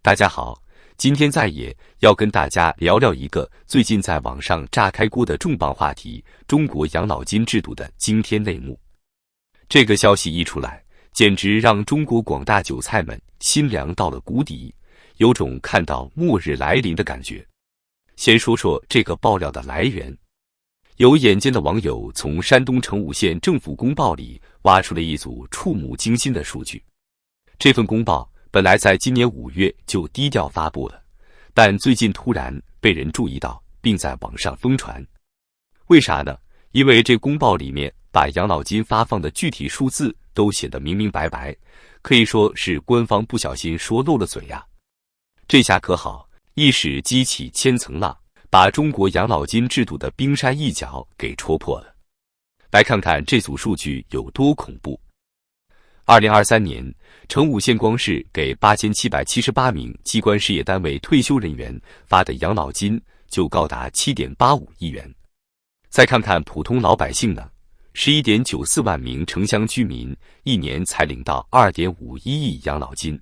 大家好，今天在野要跟大家聊聊一个最近在网上炸开锅的重磅话题——中国养老金制度的惊天内幕。这个消息一出来，简直让中国广大韭菜们心凉到了谷底，有种看到末日来临的感觉。先说说这个爆料的来源。有眼尖的网友从山东成武县政府公报里挖出了一组触目惊心的数据。这份公报本来在今年5月就低调发布了，但最近突然被人注意到，并在网上疯传。为啥呢？因为这公报里面把养老金发放的具体数字都写得明明白白，可以说是官方不小心说漏了嘴呀。这下可好，一时激起千层浪，把中国养老金制度的冰山一角给戳破了。来看看这组数据有多恐怖。2023年，成武县光是给8778名机关事业单位退休人员发的养老金就高达7.85亿元。再看看普通老百姓呢，11.94万名城乡居民一年才领到2.51亿养老金。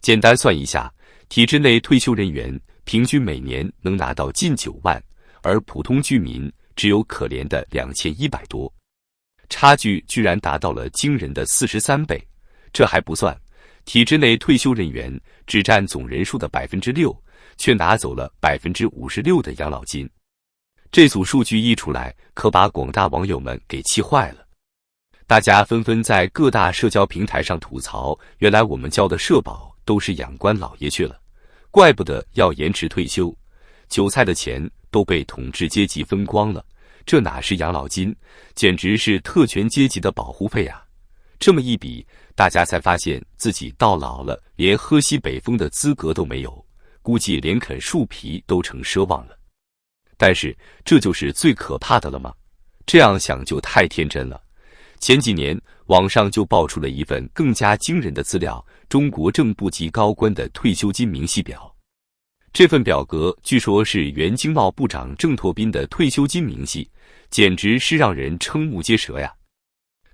简单算一下，体制内退休人员平均每年能拿到近9万，而普通居民只有可怜的2100多。差距居然达到了惊人的43倍，这还不算，体制内退休人员只占总人数的6%，却拿走了56%的养老金。这组数据一出来，可把广大网友们给气坏了。大家纷纷在各大社交平台上吐槽，原来我们交的社保都是养官老爷去了，怪不得要延迟退休，韭菜的钱都被统治阶级分光了。这哪是养老金，简直是特权阶级的保护费啊！这么一比，大家才发现自己到老了，连喝西北风的资格都没有，估计连啃树皮都成奢望了。但是，这就是最可怕的了吗？这样想就太天真了。前几年，网上就爆出了一份更加惊人的资料——中国正部级高官的退休金明细表。这份表格据说是原经贸部长郑拓斌的退休金明细，简直是让人瞠目结舌呀。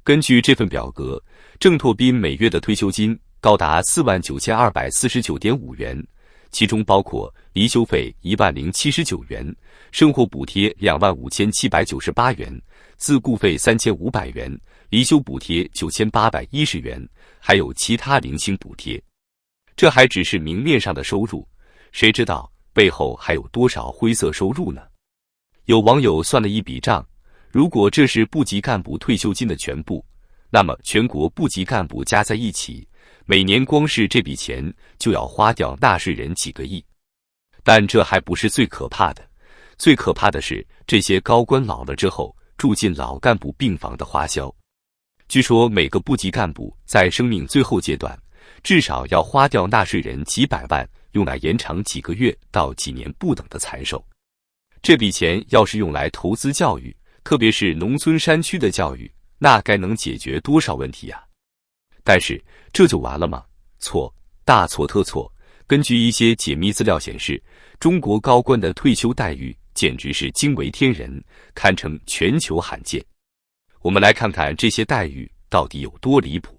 根据这份表格，郑拓斌每月的退休金高达49249.5元，其中包括离休费10079元，生活补贴25798元，自雇费3500元，离休补贴9810元，还有其他零星补贴。这还只是明面上的收入，谁知道背后还有多少灰色收入呢？有网友算了一笔账，如果这是部级干部退休金的全部，那么全国部级干部加在一起，每年光是这笔钱就要花掉纳税人几个亿。但这还不是最可怕的，最可怕的是这些高官老了之后住进老干部病房的花销。据说每个部级干部在生命最后阶段，至少要花掉纳税人几百万，用来延长几个月到几年不等的残寿。这笔钱要是用来投资教育，特别是农村山区的教育，那该能解决多少问题啊？但是这就完了吗？错，大错特错。根据一些解密资料显示，中国高官的退休待遇简直是惊为天人，堪称全球罕见。我们来看看这些待遇到底有多离谱。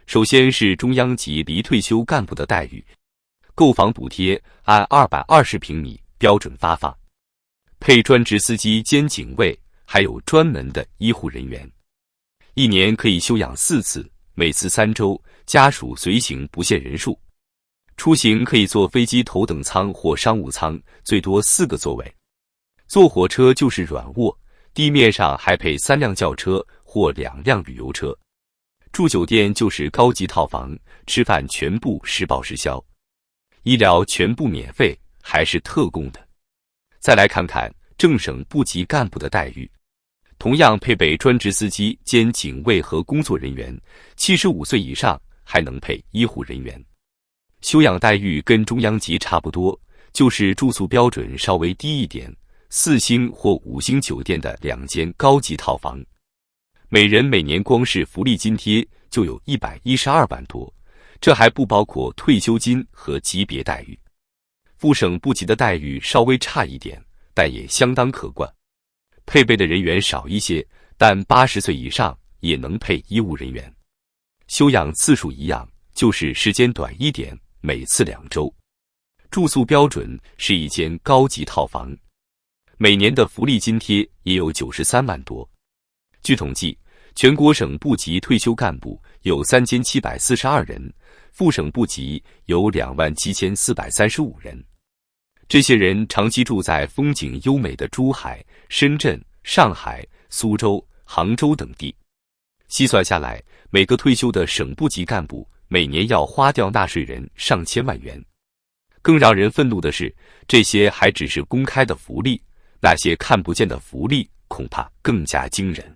首先是中央级离退休干部的待遇，购房补贴按220平米标准发放，配专职司机兼警卫，还有专门的医护人员。一年可以休养4次，每次3周，家属随行不限人数。出行可以坐飞机头等舱或商务舱，最多4个座位。坐火车就是软卧，地面上还配3辆轿车或2辆旅游车。住酒店就是高级套房，吃饭全部实报实销。医疗全部免费，还是特供的。再来看看正省部级干部的待遇，同样配备专职司机兼警卫和工作人员，75岁以上还能配医护人员。休养待遇跟中央级差不多，就是住宿标准稍微低一点，4星或5星酒店的2间高级套房。每人每年光是福利津贴就有112万多，这还不包括退休金和级别待遇。副省部级的待遇稍微差一点，但也相当可观。配备的人员少一些，但80岁以上也能配医务人员。休养次数一样，就是时间短一点，每次2周。住宿标准是一间高级套房，每年的福利津贴也有93万多。据统计，全国省部级退休干部有3742人，副省部级有27435人。这些人长期住在风景优美的珠海、深圳、上海、苏州、杭州等地。细算下来，每个退休的省部级干部每年要花掉纳税人上千万元。更让人愤怒的是，这些还只是公开的福利，那些看不见的福利恐怕更加惊人。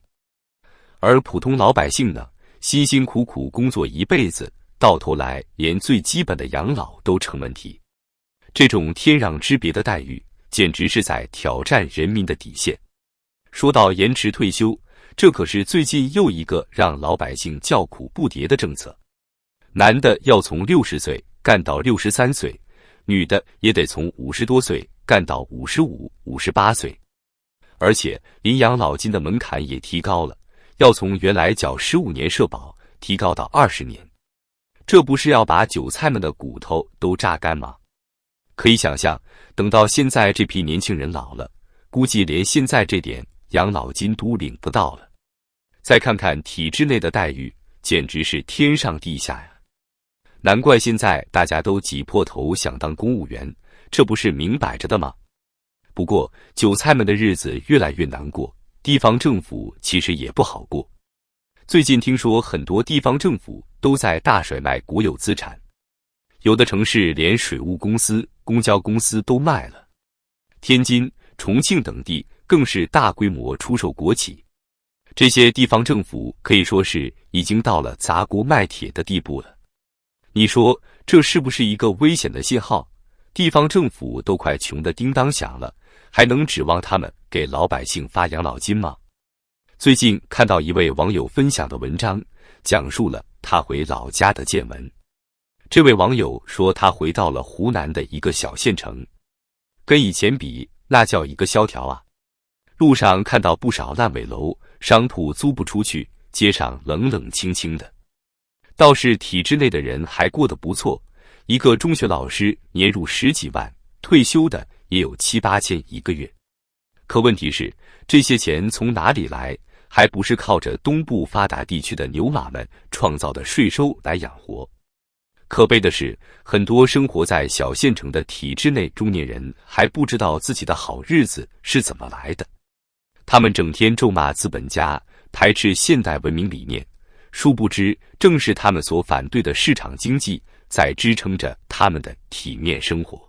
而普通老百姓呢，辛辛苦苦工作一辈子，到头来连最基本的养老都成问题。这种天壤之别的待遇，简直是在挑战人民的底线。说到延迟退休，这可是最近又一个让老百姓叫苦不迭的政策。男的要从60岁干到63岁，女的也得从50多岁干到55、58岁。而且领养老金的门槛也提高了，要从原来缴15年社保提高到20年。这不是要把韭菜们的骨头都榨干吗？可以想象，等到现在这批年轻人老了，估计连现在这点养老金都领不到了。再看看体制内的待遇，简直是天上地下呀！难怪现在大家都挤破头想当公务员，这不是明摆着的吗？不过，韭菜们的日子越来越难过，地方政府其实也不好过。最近听说很多地方政府都在大甩卖国有资产，有的城市连水务公司、公交公司都卖了，天津、重庆等地更是大规模出售国企。这些地方政府可以说是已经到了砸锅卖铁的地步了。你说这是不是一个危险的信号？地方政府都快穷得叮当响了，还能指望他们给老百姓发养老金吗？最近看到一位网友分享的文章，讲述了他回老家的见闻。这位网友说，他回到了湖南的一个小县城，跟以前比，那叫一个萧条啊！路上看到不少烂尾楼，商铺租不出去，街上冷冷清清的。倒是体制内的人还过得不错，一个中学老师年入10几万，退休的也有7、8千一个月。可问题是，这些钱从哪里来？还不是靠着东部发达地区的牛马们创造的税收来养活。可悲的是，很多生活在小县城的体制内中年人还不知道自己的好日子是怎么来的。他们整天咒骂资本家，排斥现代文明理念，殊不知正是他们所反对的市场经济在支撑着他们的体面生活。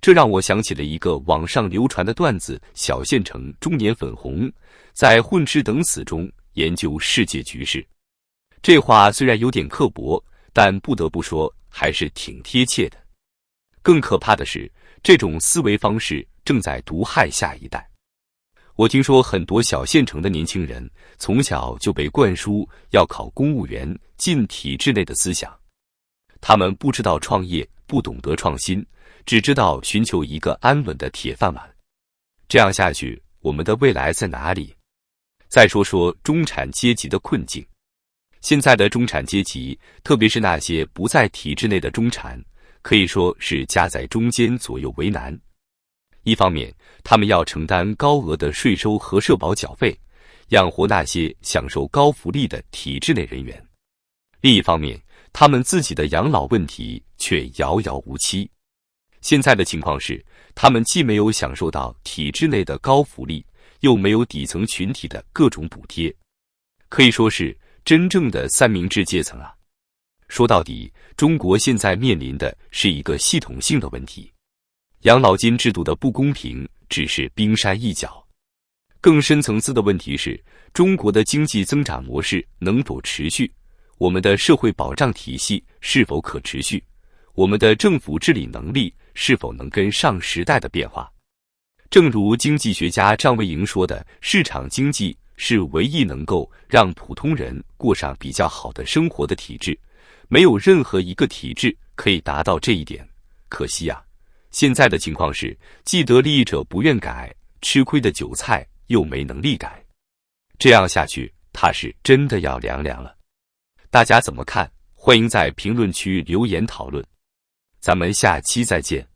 这让我想起了一个网上流传的段子：小县城中年粉红在混吃等死中研究世界局势。这话虽然有点刻薄，但不得不说还是挺贴切的。更可怕的是，这种思维方式正在毒害下一代。我听说很多小县城的年轻人从小就被灌输要考公务员、进体制内的思想，他们不知道创业，不懂得创新，只知道寻求一个安稳的铁饭碗。这样下去，我们的未来在哪里？再说说中产阶级的困境。现在的中产阶级，特别是那些不在体制内的中产，可以说是夹在中间左右为难。一方面，他们要承担高额的税收和社保缴费，养活那些享受高福利的体制内人员；另一方面，他们自己的养老问题却遥遥无期。现在的情况是，他们既没有享受到体制内的高福利，又没有底层群体的各种补贴，可以说是真正的三明治阶层啊。说到底，中国现在面临的是一个系统性的问题。养老金制度的不公平只是冰山一角，更深层次的问题是，中国的经济增长模式能否持续？我们的社会保障体系是否可持续？我们的政府治理能力是否能跟上时代的变化？正如经济学家张维迎说的，市场经济是唯一能够让普通人过上比较好的生活的体制，没有任何一个体制可以达到这一点。可惜啊，现在的情况是，既得利益者不愿改，吃亏的韭菜又没能力改。这样下去，怕是真的要凉凉了。大家怎么看？欢迎在评论区留言讨论。咱们下期再见。